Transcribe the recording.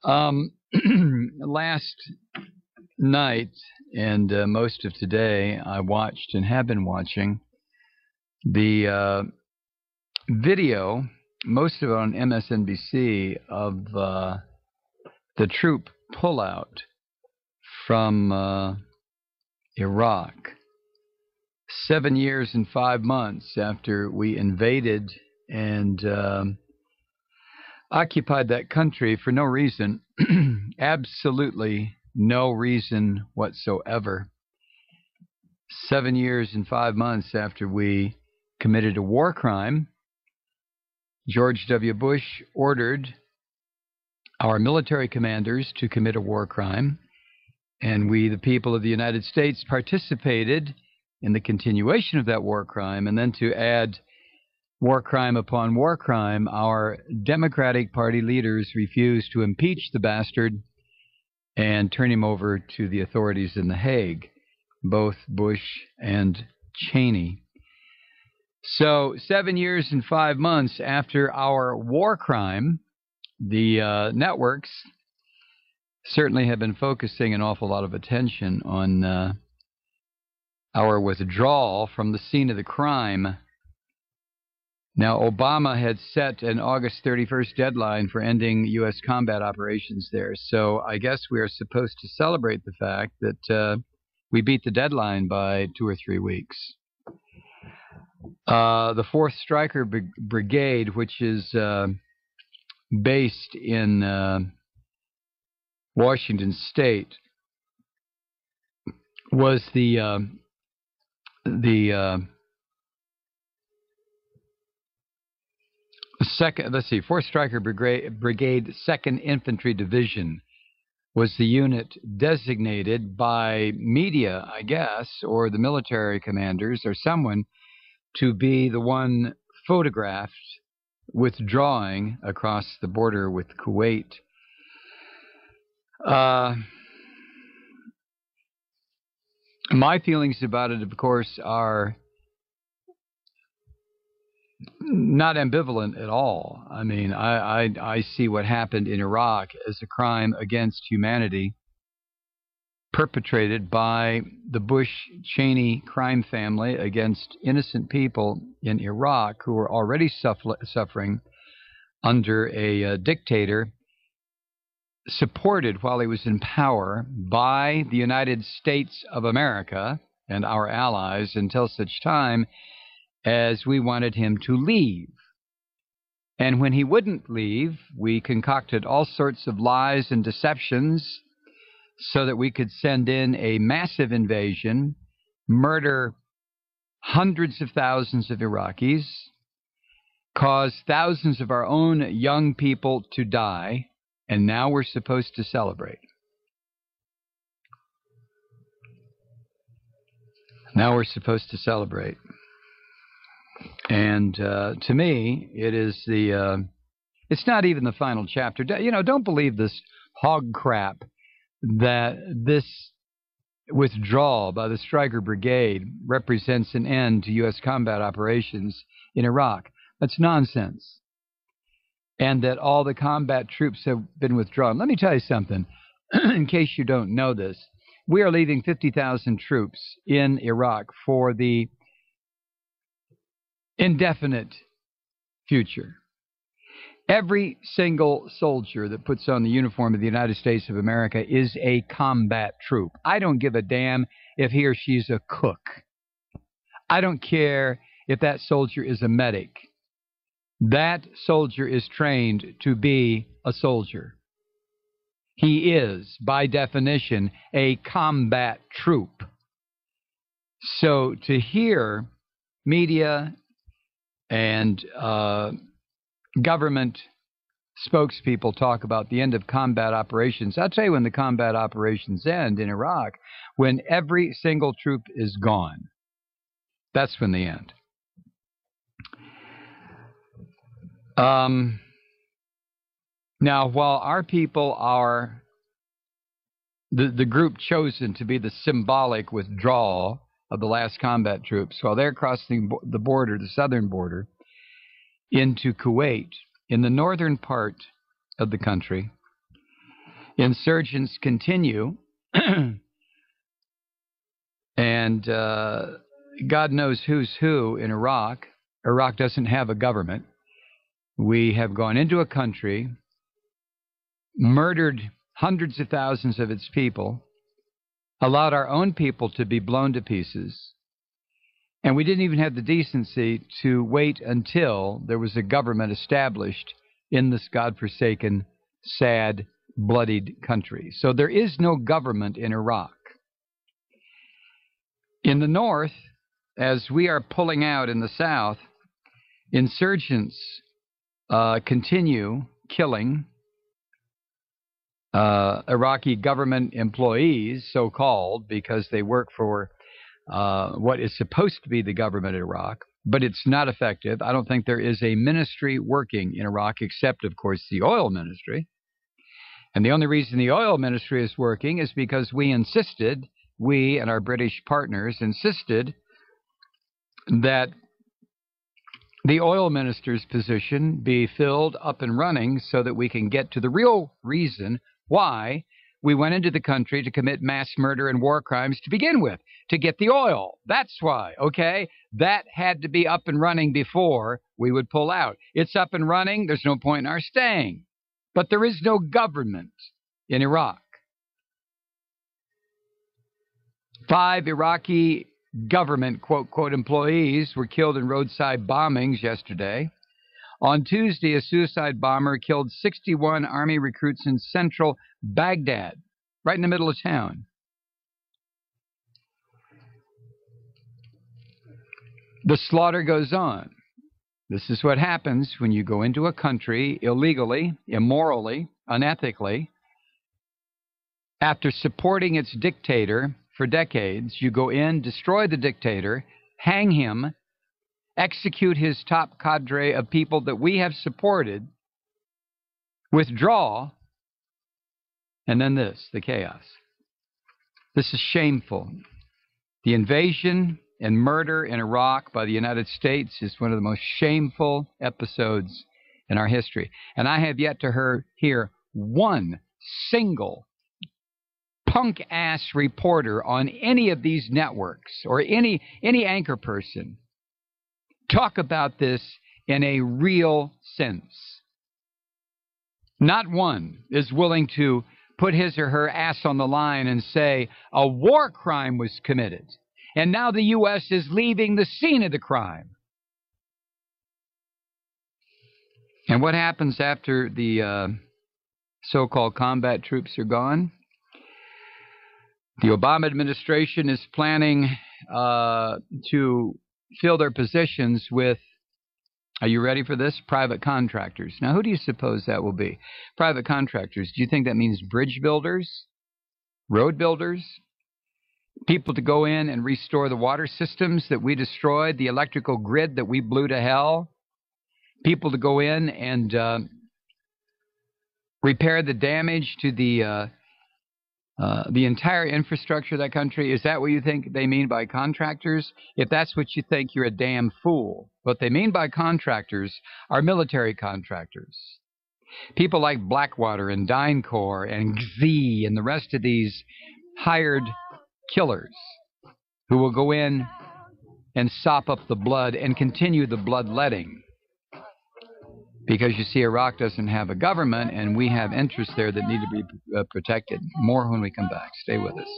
Um, last night and most of today, I watched and have been watching the video, most of it on MSNBC, of the troop pullout from Iraq. 7 years and 5 months after we invaded and occupied that country for no reason, absolutely no reason whatsoever. 7 years and 5 months after we committed a war crime, George W. Bush ordered our military commanders to commit a war crime, and we, the people of the United States, participated in the continuation of that war crime. And then to add war crime upon war crime, our Democratic Party leaders refused to impeach the bastard and turn him over to the authorities in The Hague, both Bush and Cheney. So 7 years and 5 months after our war crime, the networks certainly have been focusing an awful lot of attention on our withdrawal from the scene of the crime. Now, Obama had set an August 31st deadline for ending U.S. combat operations there, so I guess we are supposed to celebrate the fact that we beat the deadline by 2 or 3 weeks. The 4th Stryker Brigade, which is based in Washington State, was the second. Let's see, 4th Stryker Brigade, 2nd Infantry Division was the unit designated by media, I guess, or the military commanders or someone, to be the one photographed withdrawing across the border with Kuwait. My feelings about it, of course, are not ambivalent at all. I mean, I see what happened in Iraq as a crime against humanity perpetrated by the Bush-Cheney crime family against innocent people in Iraq who were already suffering under a dictator supported while he was in power by the United States of America and our allies until such time as we wanted him to leave. And when he wouldn't leave, we concocted all sorts of lies and deceptions so that we could send in a massive invasion, murder hundreds of thousands of Iraqis, cause thousands of our own young people to die, and now we're supposed to celebrate. Now we're supposed to celebrate. And to me, it is it's not even the final chapter. You know, don't believe this hog crap that this withdrawal by the Stryker Brigade represents an end to U.S. combat operations in Iraq. That's nonsense. And that all the combat troops have been withdrawn. Let me tell you something, in case you don't know this. We are leaving 50,000 troops in Iraq for the indefinite future. Every single soldier that puts on the uniform of the United States of America is a combat troop. I don't give a damn if he or she's a cook. I don't care if that soldier is a medic. That soldier is trained to be a soldier. He is, by definition, a combat troop. So to hear media and government spokespeople talk about the end of combat operations, I'll tell you when the combat operations end in Iraq, when every single troop is gone. That's when they end. Now, while our people are the group chosen to be the symbolic withdrawal of the last combat troops, while they're crossing the border, the southern border, into Kuwait, in the northern part of the country, Insurgents continue, and God knows who's who in Iraq. Iraq doesn't have a government. We have gone into a country, murdered hundreds of thousands of its people, allowed our own people to be blown to pieces, and we didn't even have the decency to wait until there was a government established in this godforsaken, sad, bloodied country. So there is no government in Iraq. In the north, as we are pulling out in the south, insurgents continue killing Iraqi government employees, so-called, because they work for what is supposed to be the government of Iraq, but it's not effective. I don't think there is a ministry working in Iraq except, of course, the oil ministry. And the only reason the oil ministry is working is because we and our British partners insisted that the oil minister's position be filled up and running so that we can get to the real reason why we went into the country to commit mass murder and war crimes to begin with, to get the oil. That's why, okay? That had to be up and running before we would pull out. It's up and running. There's no point in our staying. But there is no government in Iraq. 5 Iraqi government, quote, quote, employees were killed in roadside bombings yesterday. On Tuesday, a suicide bomber killed 61 army recruits in central Baghdad, right in the middle of town. The slaughter goes on. This is what happens when you go into a country illegally, immorally, unethically. After supporting its dictator for decades, you go in, destroy the dictator, hang him, execute his top cadre of people that we have supported, withdraw, and then the chaos. This is shameful. The invasion and murder in Iraq by the United States is one of the most shameful episodes in our history. And I have yet to hear one single punk-ass reporter on any of these networks or any anchor person talk about this in a real sense. Not one is willing to put his or her ass on the line and say a war crime was committed, and now the U.S. is leaving the scene of the crime. And what happens after the so-called combat troops are gone? The Obama administration is planning to fill their positions with, are you ready for this? Private contractors. Now, who do you suppose that will be? Private contractors. Do you think that means bridge builders? Road builders? People to go in and restore the water systems that we destroyed, the electrical grid that we blew to hell? People to go in and repair the damage to the entire infrastructure of that country? Is that what you think they mean by contractors? If that's what you think, you're a damn fool. What they mean by contractors are military contractors. People like Blackwater and DynCorp and XZ and the rest of these hired killers who will go in and sop up the blood and continue the bloodletting. Because you see, Iraq doesn't have a government, and we have interests there that need to be protected. More when we come back. Stay with us.